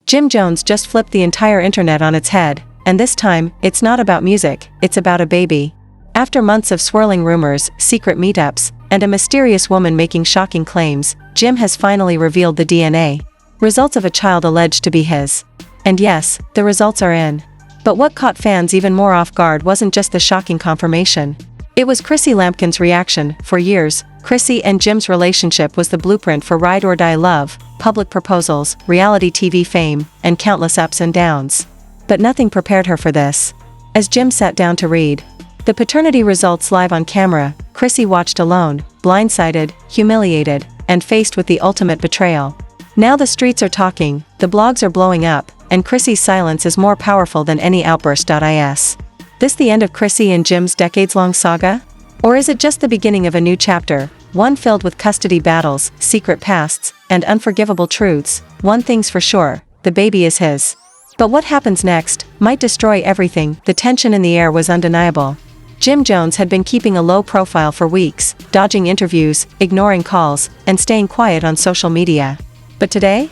Jim Jones just flipped the entire internet on its head, and this time, it's not about music, it's about a baby. After months of swirling rumors, secret meetups, and a mysterious woman making shocking claims, Jim has finally revealed the DNA results of a child alleged to be his. And yes, the results are in. But what caught fans even more off guard wasn't just the shocking confirmation. It was Chrissy Lampkin's reaction. For years, Chrissy and Jim's relationship was the blueprint for ride-or-die love, public proposals, reality TV fame, and countless ups and downs. But nothing prepared her for this. As Jim sat down to read the paternity results live on camera, Chrissy watched alone, blindsided, humiliated, and faced with the ultimate betrayal. Now the streets are talking, the blogs are blowing up, and Chrissy's silence is more powerful than any outburst. Is this the end of Chrissy and Jim's decades-long saga? Or is it just the beginning of a new chapter, one filled with custody battles, secret pasts, and unforgivable truths? One thing's for sure, the baby is his. But what happens next might destroy everything. The tension in the air was undeniable. Jim Jones had been keeping a low profile for weeks, dodging interviews, ignoring calls, and staying quiet on social media. But today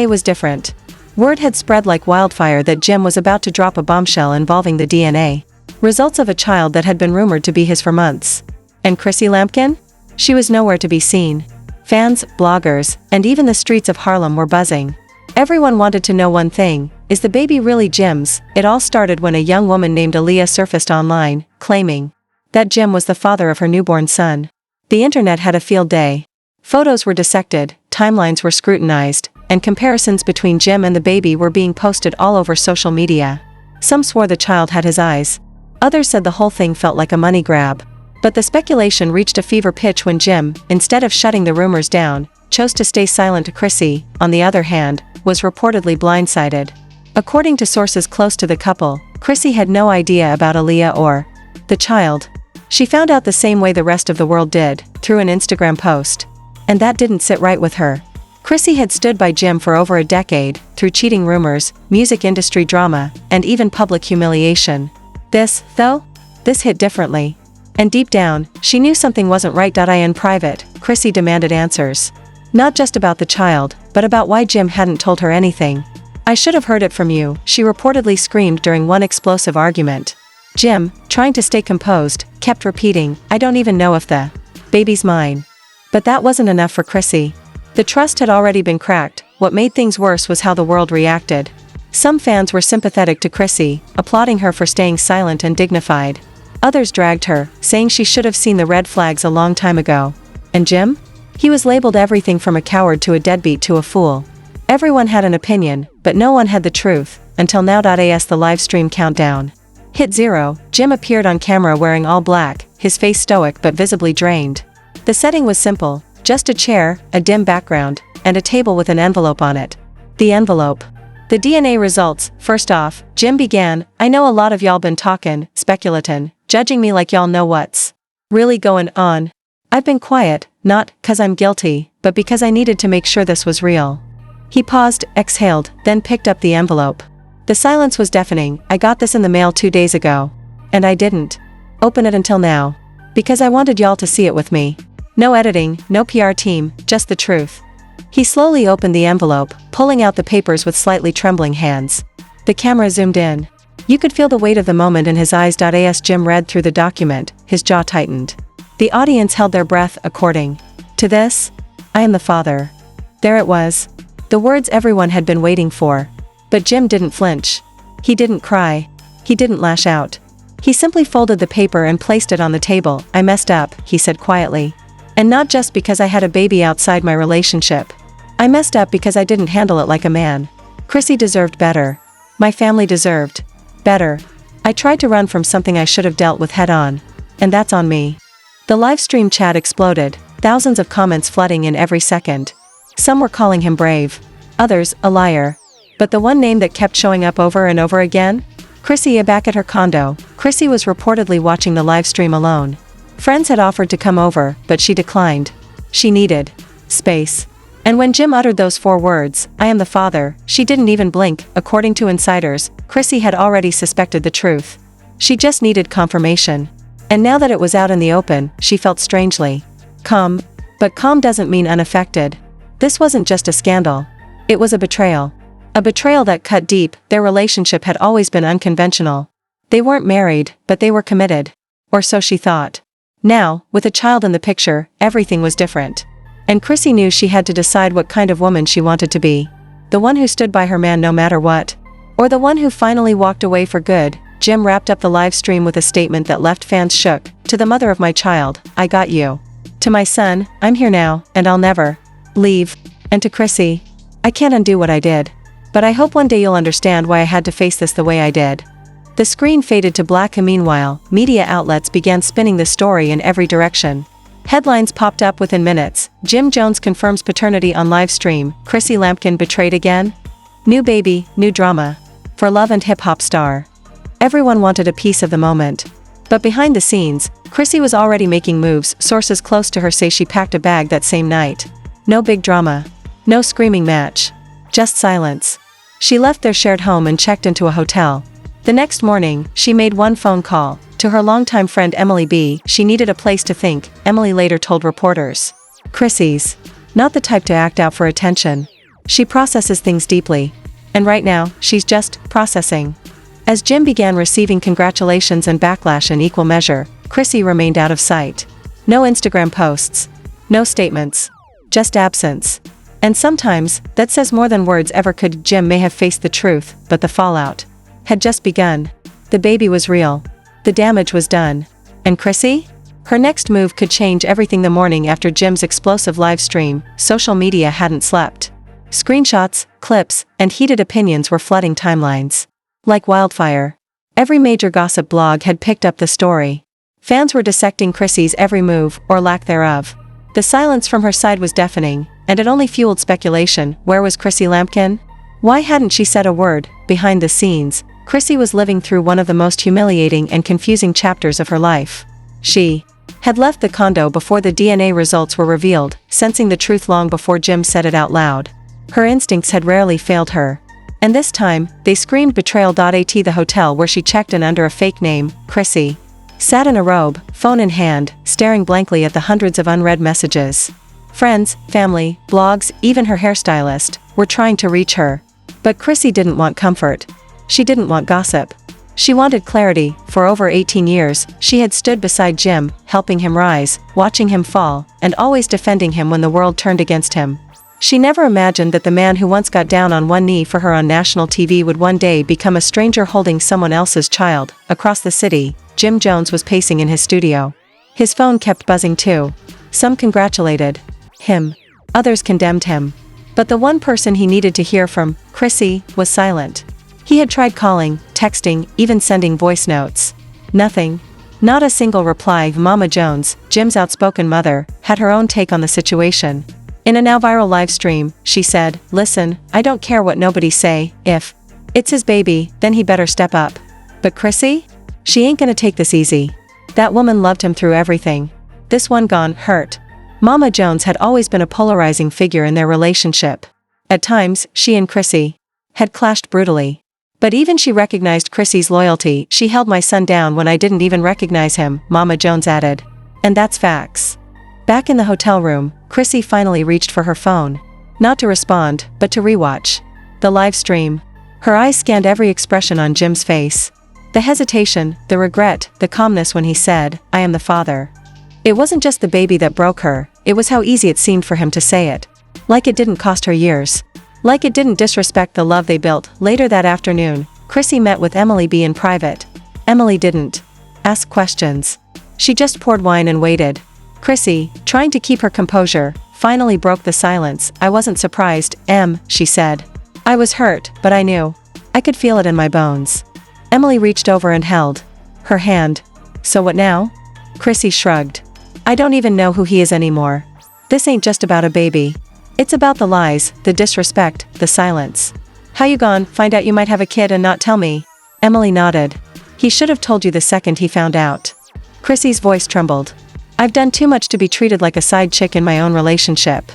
was different. Word had spread like wildfire that Jim was about to drop a bombshell involving the DNA results of a child that had been rumored to be his for months. And Chrissy Lampkin? She was nowhere to be seen. Fans, bloggers, and even the streets of Harlem were buzzing. Everyone wanted to know one thing: is the baby really Jim's? It all started when a young woman named Aaliyah surfaced online, claiming that Jim was the father of her newborn son. The internet had a field day. Photos were dissected, timelines were scrutinized, and comparisons between Jim and the baby were being posted all over social media. Some swore the child had his eyes. Others said the whole thing felt like a money grab. But the speculation reached a fever pitch when Jim, instead of shutting the rumors down, chose to stay silent. Chrissy, on the other hand, was reportedly blindsided. According to sources close to the couple, Chrissy had no idea about Aaliyah or the child. She found out the same way the rest of the world did, through an Instagram post. And that didn't sit right with her. Chrissy had stood by Jim for over a decade, through cheating rumors, music industry drama, and even public humiliation. This hit differently. And deep down, she knew something wasn't right. In private, Chrissy demanded answers. Not just about the child, but about why Jim hadn't told her anything. "I should have heard it from you," she reportedly screamed during one explosive argument. Jim, trying to stay composed, kept repeating, "I don't even know if the baby's mine." But that wasn't enough for Chrissy. The trust had already been cracked. What made things worse was how the world reacted. Some fans were sympathetic to Chrissy, applauding her for staying silent and dignified. Others dragged her, saying she should have seen the red flags a long time ago. And Jim? He was labeled everything from a coward to a deadbeat to a fool. Everyone had an opinion, but no one had the truth, until now. As the livestream countdown hit 0, Jim appeared on camera wearing all black, his face stoic but visibly drained. The setting was simple, just a chair, a dim background, and a table with an envelope on it. The envelope. The DNA results. First off, Jim began, "I know a lot of y'all been talking, speculatin', judging me like y'all know what's really going on. I've been quiet, not 'cause I'm guilty, but because I needed to make sure this was real." He paused, exhaled, then picked up the envelope. The silence was deafening. "I got this in the mail 2 days ago. And I didn't open it until now. Because I wanted y'all to see it with me. No editing, no PR team, just the truth." He slowly opened the envelope, pulling out the papers with slightly trembling hands. The camera zoomed in. You could feel the weight of the moment in his eyes. As Jim read through the document, his jaw tightened. The audience held their breath. "According to this, I am the father." There it was. The words everyone had been waiting for. But Jim didn't flinch. He didn't cry. He didn't lash out. He simply folded the paper and placed it on the table. "I messed up," he said quietly. "And not just because I had a baby outside my relationship. I messed up because I didn't handle it like a man. Chrissy deserved better. My family deserved better. I tried to run from something I should have dealt with head on. And that's on me." The livestream chat exploded, thousands of comments flooding in every second. Some were calling him brave. Others, a liar. But the one name that kept showing up over and over again? Chrissy. Back at her condo, Chrissy was reportedly watching the livestream alone. Friends had offered to come over, but she declined. She needed space. And when Jim uttered those 4 words, "I am the father," she didn't even blink. According to insiders, Chrissy had already suspected the truth. She just needed confirmation. And now that it was out in the open, she felt strangely calm. But calm doesn't mean unaffected. This wasn't just a scandal. It was a betrayal. A betrayal that cut deep. Their relationship had always been unconventional. They weren't married, but they were committed. Or so she thought. Now, with a child in the picture, everything was different. And Chrissy knew she had to decide what kind of woman she wanted to be. The one who stood by her man no matter what. Or the one who finally walked away for good. Jim wrapped up the live stream with a statement that left fans shook. To the mother of my child, I got you. To my son, I'm here now, and I'll never leave. And to Chrissy, I can't undo what I did. But I hope one day you'll understand why I had to face this the way I did. The screen faded to black and meanwhile, media outlets began spinning the story in every direction. Headlines popped up within minutes. Jim Jones confirms paternity on live stream. Chrissy Lampkin betrayed again? New baby, new drama. For love and hip-hop star. Everyone wanted a piece of the moment. But behind the scenes, Chrissy was already making moves. Sources close to her say she packed a bag that same night. No big drama. No screaming match. Just silence. She left their shared home and checked into a hotel. The next morning, she made one phone call. To her longtime friend Emily B. She needed a place to think, Emily later told reporters. Chrissy's not the type to act out for attention. She processes things deeply. And right now, she's just processing. As Jim began receiving congratulations and backlash in equal measure, Chrissy remained out of sight. No Instagram posts. No statements. Just absence. And sometimes, that says more than words ever could. Jim may have faced the truth, but the fallout had just begun. The baby was real. The damage was done. And Chrissy? Her next move could change everything. The morning after Jim's explosive live stream, social media hadn't slept. Screenshots, clips, and heated opinions were flooding timelines. Like wildfire. Every major gossip blog had picked up the story. Fans were dissecting Chrissy's every move, or lack thereof. The silence from her side was deafening, and it only fueled speculation. Where was Chrissy Lampkin? Why hadn't she said a word? Behind the scenes, Chrissy was living through one of the most humiliating and confusing chapters of her life. She had left the condo before the DNA results were revealed, sensing the truth long before Jim said it out loud. Her instincts had rarely failed her. And this time, they screamed betrayal. At the hotel where she checked in under a fake name, Chrissy sat in a robe, phone in hand, staring blankly at the hundreds of unread messages. Friends, family, blogs, even her hairstylist, were trying to reach her. But Chrissy didn't want comfort. She didn't want gossip. She wanted clarity. For over 18 years, she had stood beside Jim, helping him rise, watching him fall, and always defending him when the world turned against him. She never imagined that the man who once got down on one knee for her on national TV would one day become a stranger holding someone else's child. Across the city, Jim Jones was pacing in his studio. His phone kept buzzing too. Some congratulated him. Others condemned him. But the one person he needed to hear from, Chrissy, was silent. He had tried calling, texting, even sending voice notes. Nothing. Not a single reply. Mama Jones, Jim's outspoken mother, had her own take on the situation. In a now viral live stream, she said, "Listen, I don't care what nobody say, if it's his baby, then he better step up. But Chrissy? She ain't gonna take this easy. That woman loved him through everything. This one gone, hurt." Mama Jones had always been a polarizing figure in their relationship. At times, she and Chrissy had clashed brutally. But even she recognized Chrissy's loyalty. "She held my son down when I didn't even recognize him," Mama Jones added. And that's facts. Back in the hotel room, Chrissy finally reached for her phone. Not to respond, but to rewatch the live stream. Her eyes scanned every expression on Jim's face. The hesitation, the regret, the calmness when he said, "I am the father." It wasn't just the baby that broke her, it was how easy it seemed for him to say it. Like it didn't cost her years. Like it didn't disrespect the love they built. Later that afternoon, Chrissy met with Emily B in private. Emily didn't ask questions. She just poured wine and waited. Chrissy, trying to keep her composure, finally broke the silence. "I wasn't surprised, Em," she said. "I was hurt, but I knew. I could feel it in my bones." Emily reached over and held her hand. "So what now?" Chrissy shrugged. "I don't even know who he is anymore. This ain't just about a baby. It's about the lies, the disrespect, the silence." "How you gone? Find out you might have a kid and not tell me?" Emily nodded. "He should have told you the second he found out." Chrissy's voice trembled. "I've done too much to be treated like a side chick in my own relationship."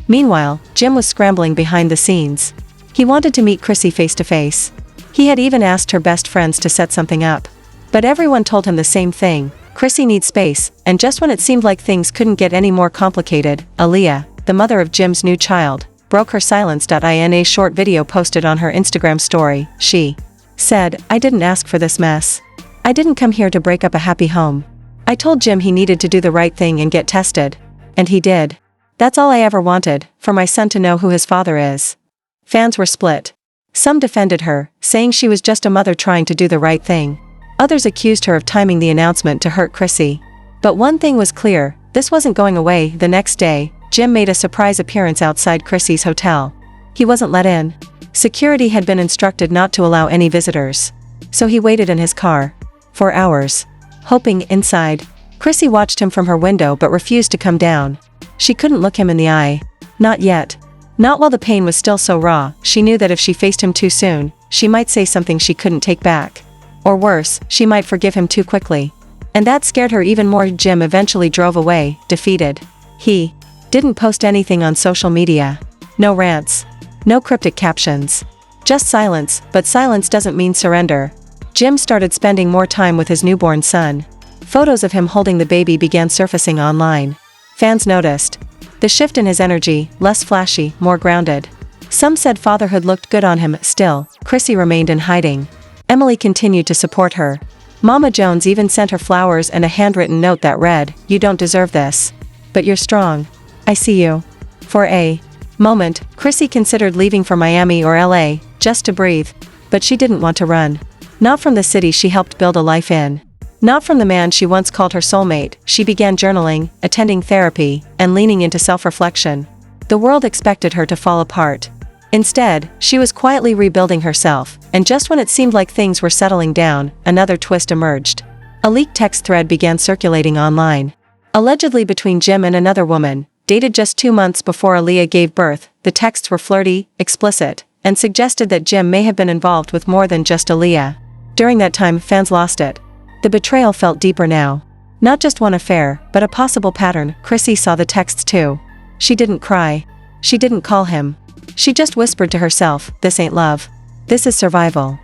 Meanwhile, Jim was scrambling behind the scenes. He wanted to meet Chrissy face to face. He had even asked her best friends to set something up. But everyone told him the same thing: Chrissy needs space. And just when it seemed like things couldn't get any more complicated, Aaliyah, the mother of Jim's new child, broke her silence. In a short video posted on her Instagram story, she said, "I didn't ask for this mess. I didn't come here to break up a happy home. I told Jim he needed to do the right thing and get tested. And he did. That's all I ever wanted, for my son to know who his father is." Fans were split. Some defended her, saying she was just a mother trying to do the right thing. Others accused her of timing the announcement to hurt Chrissy. But one thing was clear, this wasn't going away. The next day, Jim made a surprise appearance outside Chrissy's hotel. He wasn't let in. Security had been instructed not to allow any visitors. So he waited in his car. For hours. Hoping inside. Chrissy watched him from her window but refused to come down. She couldn't look him in the eye. Not yet. Not while the pain was still so raw. She knew that if she faced him too soon, she might say something she couldn't take back. Or worse, she might forgive him too quickly. And that scared her even more. Jim eventually drove away, defeated. He didn't post anything on social media. No rants. No cryptic captions. Just silence, but silence doesn't mean surrender. Jim started spending more time with his newborn son. Photos of him holding the baby began surfacing online. Fans noticed the shift in his energy, less flashy, more grounded. Some said fatherhood looked good on him. Still, Chrissy remained in hiding. Emily continued to support her. Mama Jones even sent her flowers and a handwritten note that read, "You don't deserve this. But you're strong. I see you." For a moment, Chrissy considered leaving for Miami or LA, just to breathe. But she didn't want to run. Not from the city she helped build a life in. Not from the man she once called her soulmate. She began journaling, attending therapy, and leaning into self-reflection. The world expected her to fall apart. Instead, she was quietly rebuilding herself, and just when it seemed like things were settling down, another twist emerged. A leaked text thread began circulating online. Allegedly between Jim and another woman, dated just 2 months before Aaliyah gave birth. The texts were flirty, explicit, and suggested that Jim may have been involved with more than just Aaliyah. During that time, fans lost it. The betrayal felt deeper now. Not just one affair, but a possible pattern. Chrissy saw the texts too. She didn't cry. She didn't call him. She just whispered to herself, "This ain't love. This is survival."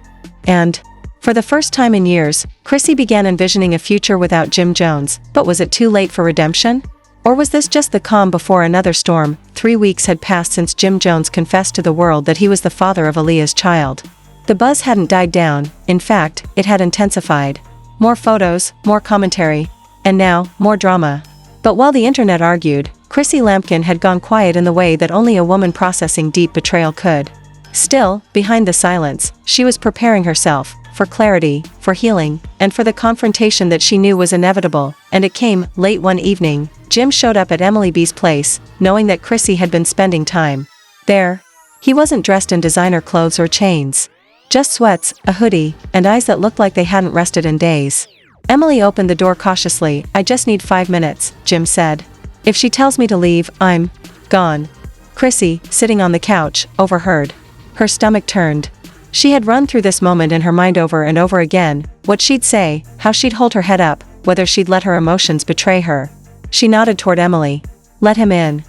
And, for the first time in years, Chrissy began envisioning a future without Jim Jones. But was it too late for redemption? Or was this just the calm before another storm? 3 weeks had passed since Jim Jones confessed to the world that he was the father of Aaliyah's child. The buzz hadn't died down. In fact, it had intensified. More photos, more commentary, and now, more drama. But while the internet argued, Chrissy Lampkin had gone quiet in the way that only a woman processing deep betrayal could. Still, behind the silence, she was preparing herself, for clarity, for healing, and for the confrontation that she knew was inevitable. And it came. Late one evening, Jim showed up at Emily B's place, knowing that Chrissy had been spending time there. He wasn't dressed in designer clothes or chains. Just sweats, a hoodie, and eyes that looked like they hadn't rested in days. Emily opened the door cautiously. "I just need 5 minutes, Jim said. If she tells me to leave, I'm gone." Chrissy, sitting on the couch, overheard. Her stomach turned. She had run through this moment in her mind over and over again, what she'd say, how she'd hold her head up, whether she'd let her emotions betray her. She nodded toward Emily. "Let him in."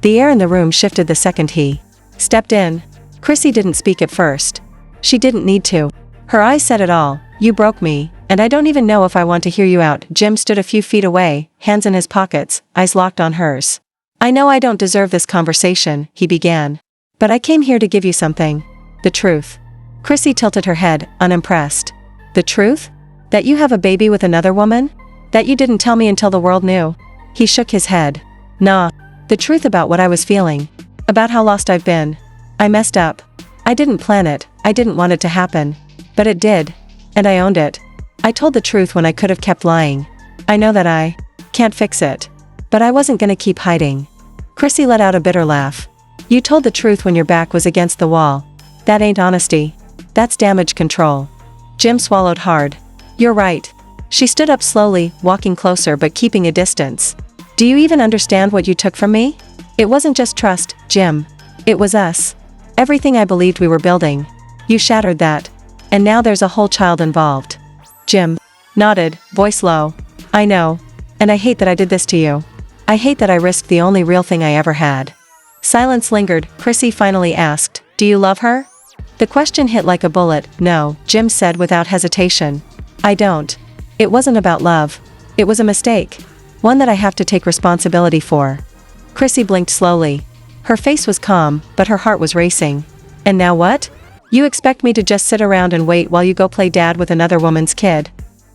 The air in the room shifted the second he stepped in. Chrissy didn't speak at first. She didn't need to. Her eyes said it all. "You broke me, and I don't even know if I want to hear you out." Jim stood a few feet away, hands in his pockets, eyes locked on hers. "I know I don't deserve this conversation," he began. "But I came here to give you something. The truth." Chrissy tilted her head, unimpressed. "The truth? That you have a baby with another woman? That you didn't tell me until the world knew?" He shook his head. "Nah. The truth about what I was feeling. About how lost I've been. I messed up. I didn't plan it. I didn't want it to happen. But it did. And I owned it. I told the truth when I could have kept lying. I know that I can't fix it. But I wasn't gonna keep hiding." Chrissy let out a bitter laugh. "You told the truth when your back was against the wall. That ain't honesty. That's damage control." Jim swallowed hard. "You're right." She stood up slowly, walking closer but keeping a distance. "Do you even understand what you took from me? It wasn't just trust, Jim. It was us. Everything I believed we were building. You shattered that. And now there's a whole child involved." Jim nodded, voice low. "I know. And I hate that I did this to you. I hate that I risked the only real thing I ever had." Silence lingered. Chrissy finally asked, "Do you love her?" The question hit like a bullet. "No," Jim said without hesitation. "I don't. It wasn't about love. It was a mistake. One that I have to take responsibility for." Chrissy blinked slowly. Her face was calm, but her heart was racing. And now what? You expect me to just sit around and wait while you go play dad with another woman's kid?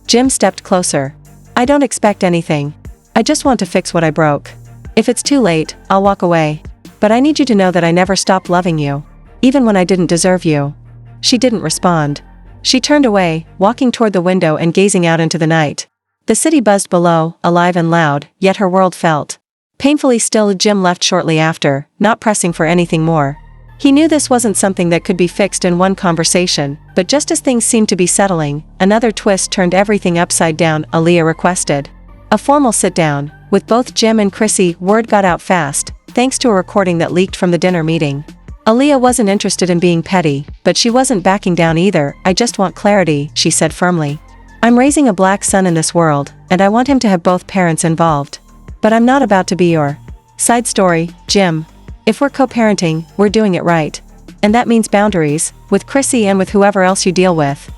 Jim stepped closer. I don't expect anything. I just want to fix what I broke. If it's too late, I'll walk away. But I need you to know that I never stopped loving you. Even when I didn't deserve you. She didn't respond. She turned away, walking toward the window and gazing out into the night. The city buzzed below, alive and loud, yet her world felt painfully still. Jim left shortly after, not pressing for anything more. He knew this wasn't something that could be fixed in one conversation, but just as things seemed to be settling, another twist turned everything upside down. Aaliyah requested a formal sit-down. With both Jim and Chrissy, word got out fast, thanks to a recording that leaked from the dinner meeting. Aaliyah wasn't interested in being petty, but she wasn't backing down either. I just want clarity, she said firmly. I'm raising a black son in this world, and I want him to have both parents involved. But I'm not about to be your side story, Jim. If we're co-parenting, we're doing it right. And that means boundaries, with Chrissy and with whoever else you deal with.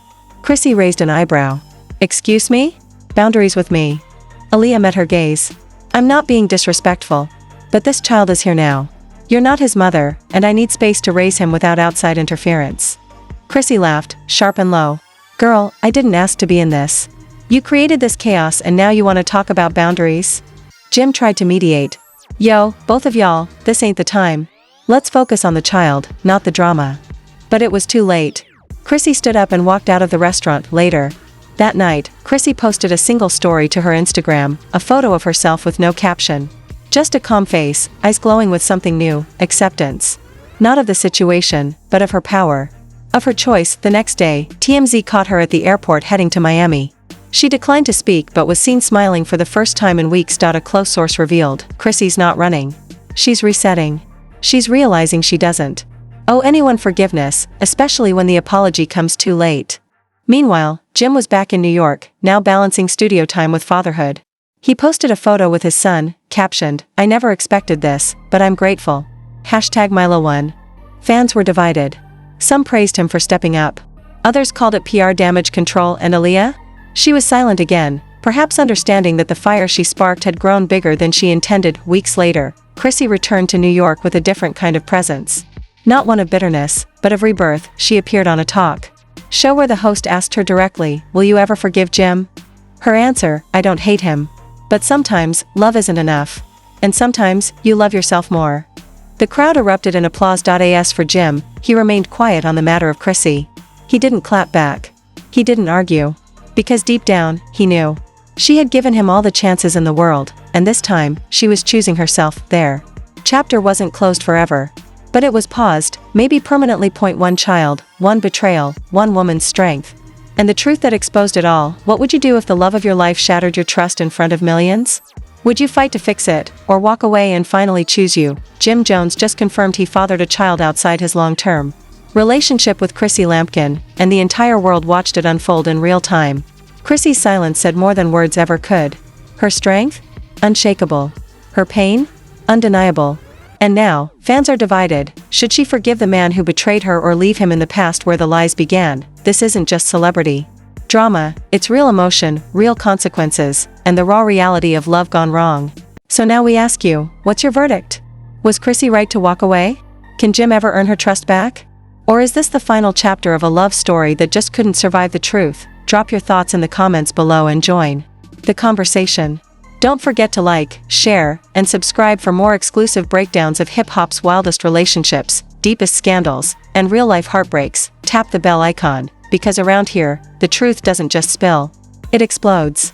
Chrissy raised an eyebrow. Excuse me? Boundaries with me. Aaliyah met her gaze. I'm not being disrespectful. But this child is here now. You're not his mother, and I need space to raise him without outside interference. Chrissy laughed, sharp and low. Girl, I didn't ask to be in this. You created this chaos and now you want to talk about boundaries? Jim tried to mediate. Yo, both of y'all, this ain't the time. Let's focus on the child, not the drama. But it was too late. Chrissy stood up and walked out of the restaurant. Later that night, Chrissy posted a single story to her Instagram, a photo of herself with no caption. Just a calm face, eyes glowing with something new, acceptance. Not of the situation, but of her power. Of her choice. The next day, TMZ caught her at the airport heading to Miami. She declined to speak but was seen smiling for the first time in weeks. A close source revealed, Chrissy's not running. She's resetting. She's realizing she doesn't owe anyone forgiveness, especially when the apology comes too late. Meanwhile, Jim was back in New York, now balancing studio time with fatherhood. He posted a photo with his son, captioned, I never expected this, but I'm grateful. #Milo1. Fans were divided. Some praised him for stepping up. Others called it PR damage control. And Aaliyah? She was silent again, perhaps understanding that the fire she sparked had grown bigger than she intended. Weeks later, Chrissy returned to New York with a different kind of presence. Not one of bitterness, but of rebirth. She appeared on a talk show where the host asked her directly, will you ever forgive Jim? Her answer, I don't hate him. But sometimes, love isn't enough. And sometimes, you love yourself more. The crowd erupted in applause. As for Jim, he remained quiet on the matter of Chrissy. He didn't clap back. He didn't argue. Because deep down, he knew. She had given him all the chances in the world, and this time, she was choosing herself. Their chapter wasn't closed forever. But it was paused, maybe permanently. One child, one betrayal, one woman's strength. And the truth that exposed it all. What would you do if the love of your life shattered your trust in front of millions? Would you fight to fix it, or walk away and finally choose you? Jim Jones just confirmed he fathered a child outside his long-term relationship with Chrissy Lampkin, and the entire world watched it unfold in real time. Chrissy's silence said more than words ever could. Her strength? Unshakable. Her pain? Undeniable. And now, fans are divided. Should she forgive the man who betrayed her or leave him in the past where the lies began? This isn't just celebrity drama, it's real emotion, real consequences, and the raw reality of love gone wrong. So now we ask you, what's your verdict? Was Chrissy right to walk away? Can Jim ever earn her trust back? Or is this the final chapter of a love story that just couldn't survive the truth? Drop your thoughts in the comments below and join the conversation. Don't forget to like, share, and subscribe for more exclusive breakdowns of hip-hop's wildest relationships, deepest scandals, and real-life heartbreaks. Tap the bell icon, because around here, the truth doesn't just spill, it explodes.